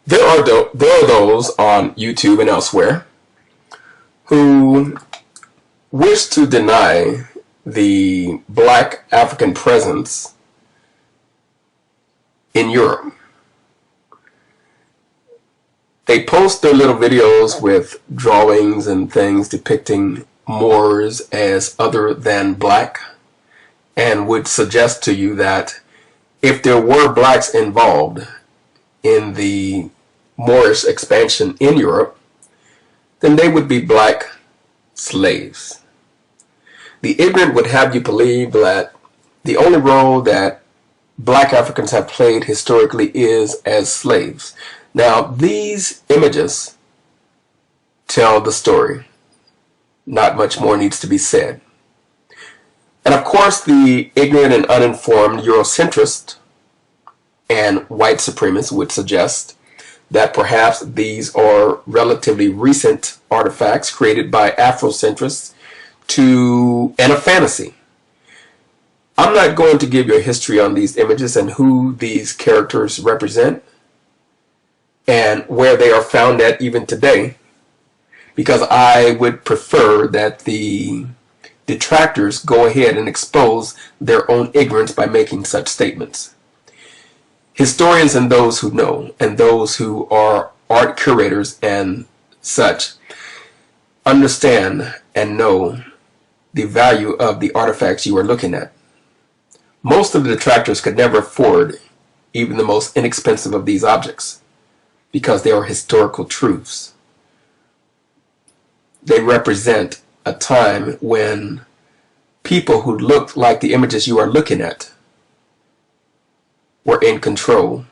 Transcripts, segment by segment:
there are those on YouTube and elsewhere who wish to deny the black African presence in Europe. They post their little videos with drawings and things depicting Moors as other than black, and would suggest to you that if there were blacks involved in the Moorish expansion in Europe, then they would be black slaves. The ignorant would have you believe that the only role that black Africans have played historically is as slaves. Now, these images tell the story. Not much more needs to be said. And of course, the ignorant and uninformed Eurocentrist and white supremacists would suggest that perhaps these are relatively recent artifacts created by Afrocentrists and a fantasy. I'm not going to give you a history on these images and who these characters represent and where they are found at even today, because I would prefer that the detractors go ahead and expose their own ignorance by making such statements. Historians and those who know, and those who are art curators and such, understand and know the value of the artifacts you are looking at. Most of the detractors could never afford even the most inexpensive of these objects because they are historical truths. They represent a time when people who looked like the images you are looking at were in control.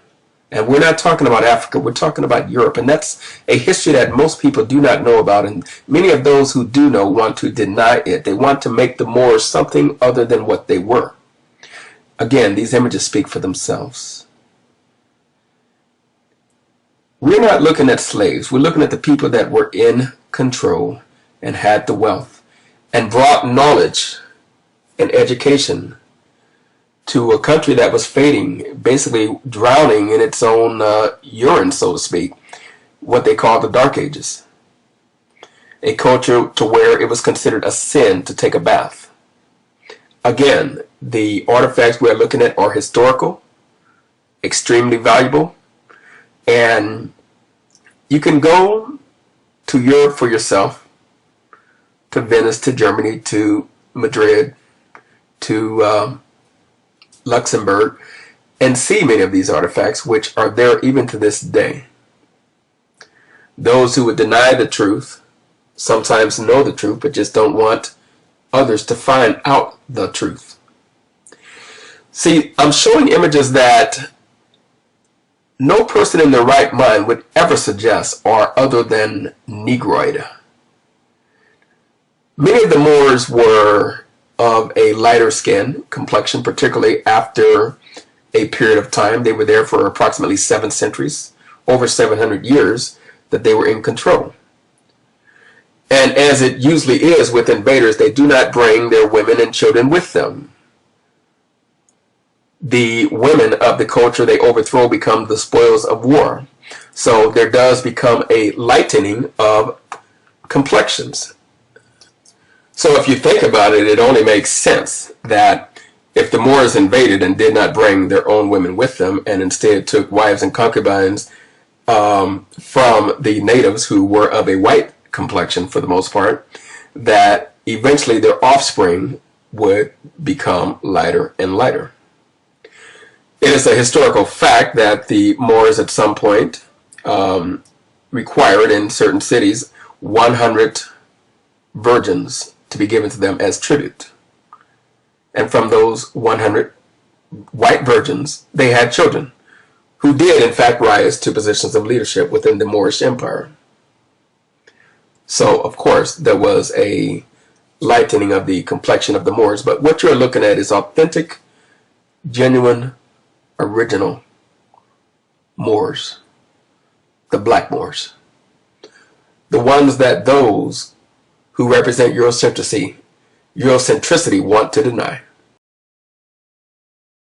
And we're not talking about Africa, we're talking about Europe. And that's a history that most people do not know about. And many of those who do know want to deny it. They want to make the Moors something other than what they were. Again, these images speak for themselves. We're not looking at slaves. We're looking at the people that were in control and had the wealth and brought knowledge and education to a country that was fading, basically drowning in its own urine, so to speak, what they call the Dark Ages. A culture to where it was considered a sin to take a bath. Again, the artifacts we're looking at are historical, extremely valuable, and you can go to Europe for yourself, to Venice, to Germany, to Madrid, to Luxembourg, and see many of these artifacts, which are there even to this day. Those who would deny the truth sometimes know the truth, but just don't want others to find out the truth. See, I'm showing images that no person in their right mind would ever suggest are other than Negroid. Many of the Moors were of a lighter skin complexion, particularly after a period of time. They were there for approximately 7 centuries, over 700 years that they were in control. And as it usually is with invaders, they do not bring their women and children with them. The women of the culture they overthrow become the spoils of war. So there does become a lightening of complexions. So if you think about it, it only makes sense that if the Moors invaded and did not bring their own women with them and instead took wives and concubines from the natives who were of a white complexion for the most part, that eventually their offspring would become lighter and lighter. It is a historical fact that the Moors at some point required in certain cities 100 virgins to be given to them as tribute. And from those 100 white virgins, they had children who did in fact rise to positions of leadership within the Moorish Empire. So of course there was a lightening of the complexion of the Moors, but what you're looking at is authentic, genuine, original Moors, the black Moors, the ones that those who represent Eurocentricity want to deny.